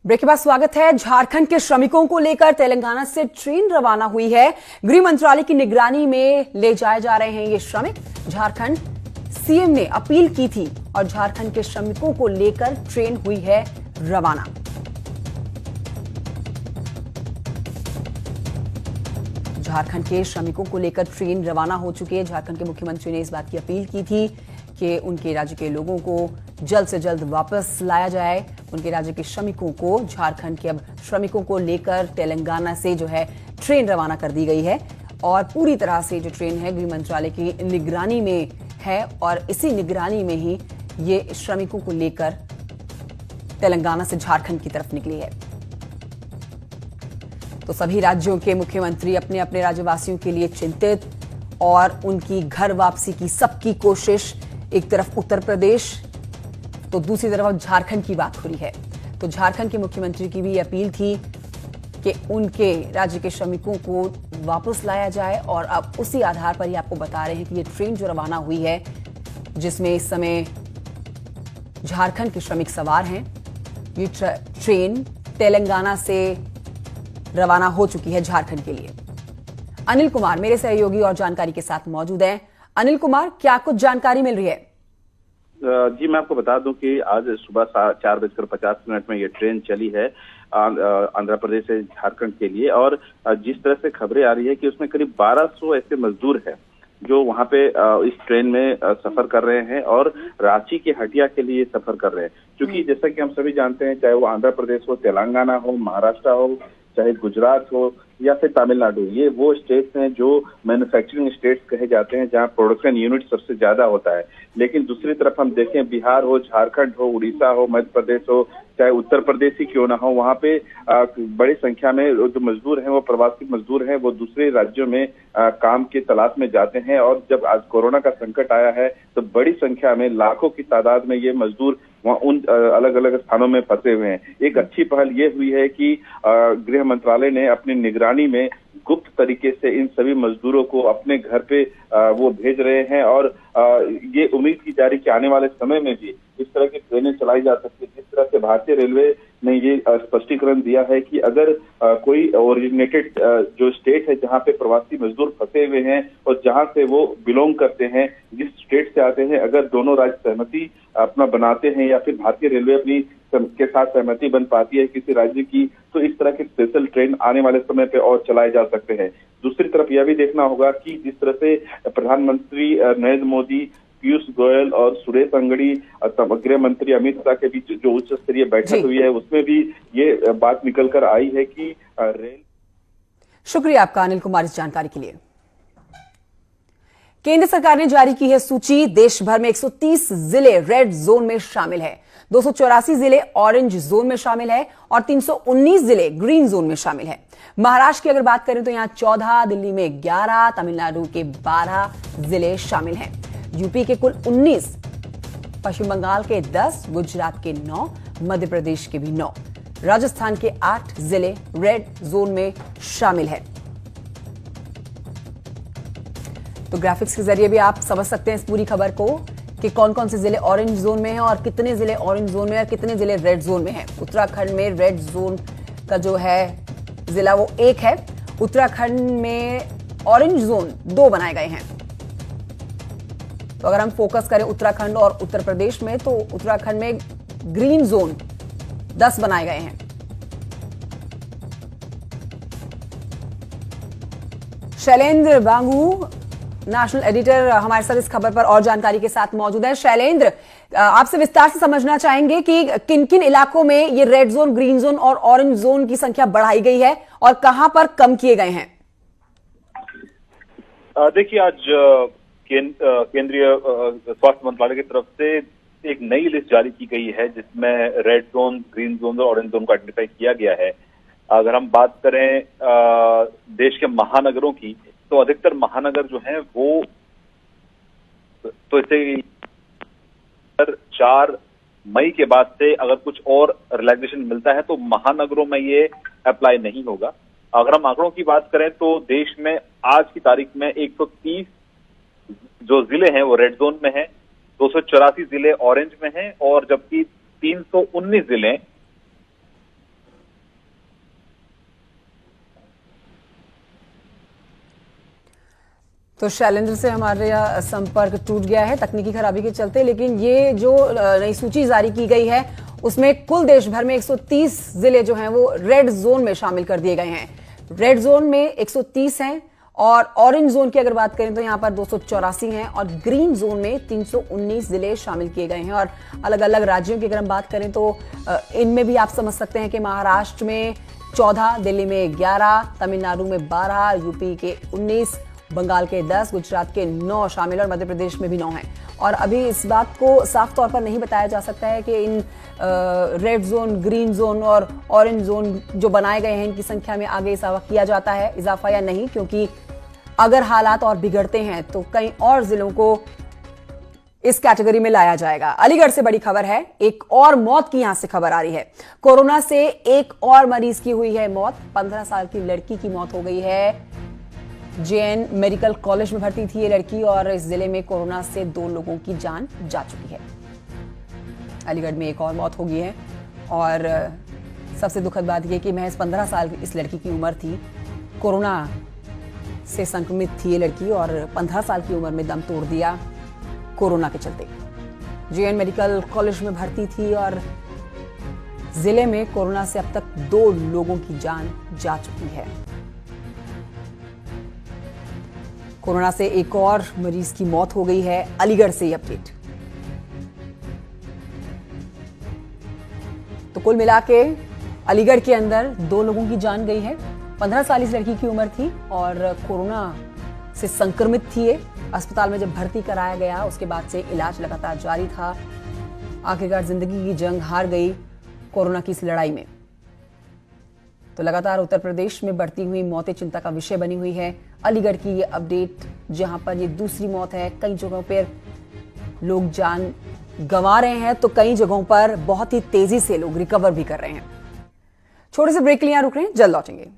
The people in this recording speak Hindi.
ब्रेक के बाद स्वागत है। झारखंड के श्रमिकों को लेकर तेलंगाना से ट्रेन रवाना हुई है। गृह मंत्रालय की निगरानी में ले जाए जा रहे हैं ये श्रमिक। झारखंड सीएम ने अपील की थी और झारखंड के श्रमिकों को लेकर ट्रेन हुई है रवाना। झारखंड के श्रमिकों को लेकर ट्रेन रवाना हो चुकी है। झारखंड के मुख्यमंत्री ने इस बात की अपील की थी कि उनके राज्य के लोगों को जल्द से जल्द वापस लाया जाए। उनके राज्य के श्रमिकों को, झारखंड के अब श्रमिकों को लेकर तेलंगाना से जो है ट्रेन रवाना कर दी गई है और पूरी तरह से जो ट्रेन है गृह मंत्रालय की निगरानी में है और इसी निगरानी में ही ये श्रमिकों को लेकर तेलंगाना से झारखंड की तरफ निकली है। तो सभी राज्यों के मुख्यमंत्री अपने अपने राज्यवासियों के लिए चिंतित और उनकी घर वापसी की सबकी कोशिश। एक तरफ उत्तर प्रदेश तो दूसरी तरफ झारखंड की बात हो रही है। तो झारखंड के मुख्यमंत्री की भी अपील थी कि उनके राज्य के श्रमिकों को वापस लाया जाए और अब उसी आधार पर ही आपको बता रहे हैं कि ये ट्रेन जो रवाना हुई है जिसमें इस समय झारखंड के श्रमिक सवार हैं, ये ट्रेन तेलंगाना से रवाना हो चुकी है झारखंड के लिए। अनिल कुमार मेरे सहयोगी और जानकारी के साथ मौजूद हैं। अनिल कुमार, क्या कुछ जानकारी मिल रही है? जी, मैं आपको बता दूं कि आज सुबह 4:50 में ये ट्रेन चली है आंध्र प्रदेश से झारखंड के लिए। और जिस तरह से खबरें आ रही है कि उसमें करीब 1200 ऐसे मजदूर हैं जो वहां पे इस ट्रेन में सफर कर रहे हैं और रांची के हटिया के लिए सफर कर रहे हैं। क्योंकि जैसा कि हम सभी जानते हैं, चाहे वो आंध्र प्रदेश हो, तेलंगाना हो, महाराष्ट्र हो, चाहे गुजरात हो या फिर तमिलनाडु, ये वो स्टेट्स हैं जो मैन्युफैक्चरिंग स्टेट्स कहे जाते हैं जहां प्रोडक्शन यूनिट सबसे ज्यादा होता है। लेकिन दूसरी तरफ हम देखें, बिहार हो, झारखंड हो, उड़ीसा हो, मध्य प्रदेश हो, चाहे उत्तर प्रदेश ही क्यों ना हो, वहां पे बड़ी संख्या में जो मजदूर हैं वो प्रवासी मजदूर हैं, वो दूसरे राज्यों में काम की तलाश में जाते हैं। और जब आज कोरोना का संकट आया है तो बड़ी संख्या में, लाखों की तादाद में ये मजदूर वहाँ उन अलग अलग स्थानों में फंसे हुए हैं। एक अच्छी पहल ये हुई है कि गृह मंत्रालय ने अपनी निगरानी में गुप्त तरीके से इन सभी मजदूरों को अपने घर पे वो भेज रहे हैं। और ये उम्मीद की जा रही कि आने वाले समय में भी इस तरह की ट्रेनें चलाई जा सकती है। जिस तरह से भारतीय रेलवे ने ये स्पष्टीकरण दिया है कि अगर कोई ओरिजिनेटेड जो स्टेट है जहां पे प्रवासी मजदूर फंसे हुए हैं और जहां से वो बिलोंग करते हैं, जिस स्टेट से आते हैं, अगर दोनों राज्य सहमति अपना बनाते हैं या फिर भारतीय रेलवे अपनी के साथ सहमति बन पाती है किसी राज्य की, तो इस तरह के स्पेशल ट्रेन आने वाले समय पे और चलाए जा सकते हैं। दूसरी तरफ यह भी देखना होगा कि जिस तरह से प्रधानमंत्री नरेंद्र मोदी, पीयूष गोयल और सुरेश अंगड़ी, गृह मंत्री अमित शाह के बीच जो उच्च स्तरीय बैठक हुई है उसमें भी ये बात निकल कर आई है कि रेल। शुक्रिया आपका अनिल कुमार इस जानकारी के लिए। केंद्र सरकार ने जारी की है सूची। देश भर में 130 जिले रेड जोन में शामिल है, 284 जिले ऑरेंज जोन में शामिल है और 319 जिले ग्रीन जोन में शामिल है। महाराष्ट्र की अगर बात करें तो यहां 14, दिल्ली में 11, तमिलनाडु के 12 जिले शामिल हैं, यूपी के कुल 19, पश्चिम बंगाल के 10, गुजरात के 9, मध्य प्रदेश के भी 9, राजस्थान के 8 जिले रेड जोन में शामिल है। तो ग्राफिक्स के जरिए भी आप समझ सकते हैं इस पूरी खबर को कि कौन कौन से जिले ऑरेंज जोन में हैं और कितने जिले ऑरेंज जोन में और कितने जिले रेड जोन में हैं। उत्तराखंड में रेड जोन का जो है जिला वो 1 है। उत्तराखंड में ऑरेंज जोन 2 बनाए गए हैं। तो अगर हम फोकस करें उत्तराखंड और उत्तर प्रदेश में, तो उत्तराखंड में ग्रीन जोन 10 बनाए गए हैं। शैलेंद्र बांगू, नेशनल एडिटर, हमारे साथ इस खबर पर और जानकारी के साथ मौजूद है। शैलेंद्र, आपसे विस्तार से समझना चाहेंगे कि किन किन इलाकों में ये रेड जोन, ग्रीन जोन और ऑरेंज जोन की संख्या बढ़ाई गई है और कहां पर कम किए गए हैं? देखिए, आज केंद्रीय स्वास्थ्य मंत्रालय की तरफ से एक नई लिस्ट जारी की गई है जिसमें रेड जोन, ग्रीन जोन और ऑरेंज जोन को आइडेंटिफाई किया गया है। अगर हम बात करें देश के महानगरों की, तो अधिकतर महानगर जो हैं वो तो इसे 4 मई के बाद से अगर कुछ और रिलैक्सेशन मिलता है तो महानगरों में ये अप्लाई नहीं होगा। अगर हम आंकड़ों की बात करें तो देश में आज की तारीख में 130 जो जिले हैं वो रेड जोन में हैं, 284 जिले ऑरेंज में हैं और जबकि 319 जिले तो शैलेंद्र से हमारा संपर्क टूट गया है तकनीकी खराबी के चलते, लेकिन ये जो नई सूची जारी की गई है उसमें कुल देश भर में 130 जिले जो हैं वो रेड जोन में शामिल कर दिए गए हैं। रेड जोन में 130 हैं और ऑरेंज जोन की अगर बात करें तो यहां पर 284 हैं और ग्रीन जोन में 319 जिले शामिल किए गए हैं। और अलग अलग राज्यों की अगर हम बात करें तो इनमें भी आप समझ सकते हैं कि महाराष्ट्र में 14, दिल्ली में 11, तमिलनाडु में 12, यूपी के 19, बंगाल के 10, गुजरात के 9 शामिल और मध्य प्रदेश में भी 9 हैं। और अभी इस बात को साफ तौर पर नहीं बताया जा सकता है कि in red zone, green zone और ऑरेंज जोन जो बनाए गए हैं इनकी संख्या में आगे इजाफा किया जाता है इजाफा या नहीं, क्योंकि अगर हालात और बिगड़ते हैं तो कई और जिलों को इस कैटेगरी में लाया जाएगा। अलीगढ़ से बड़ी खबर है, एक और मौत की यहां से खबर आ रही है। कोरोना से एक और मरीज की हुई है मौत। 15 साल की लड़की की मौत हो गई है। जेएन मेडिकल कॉलेज में भर्ती थी ये लड़की और इस जिले में कोरोना से 2 लोगों की जान जा चुकी है। अलीगढ़ में एक और मौत हो गई है और सबसे दुखद बात यह कि महज 15 साल इस लड़की की उम्र थी। कोरोना से संक्रमित थी ये लड़की और 15 साल की उम्र में दम तोड़ दिया कोरोना के चलते। जेएन मेडिकल कॉलेज में भर्ती थी और जिले में कोरोना से अब तक 2 लोगों की जान जा चुकी है। कोरोना से एक और मरीज की मौत हो गई है। अलीगढ़ से ये अपडेट। तो कुल मिला के अलीगढ़ के अंदर 2 लोगों की जान गई है। 15 साल इस लड़की की उम्र थी और कोरोना से संक्रमित थी ये। अस्पताल में जब भर्ती कराया गया उसके बाद से इलाज लगातार जारी था। आखिरकार जिंदगी की जंग हार गई कोरोना की इस लड़ाई में। तो लगातार उत्तर प्रदेश में बढ़ती हुई मौतें चिंता का विषय बनी हुई है। अलीगढ़ की ये अपडेट, जहां पर ये दूसरी मौत है। कई जगहों पर लोग जान गंवा रहे हैं तो कई जगहों पर बहुत ही तेजी से लोग रिकवर भी कर रहे हैं। छोटे से ब्रेक के लिए यहां रुक रहे हैं, जल्द लौटेंगे।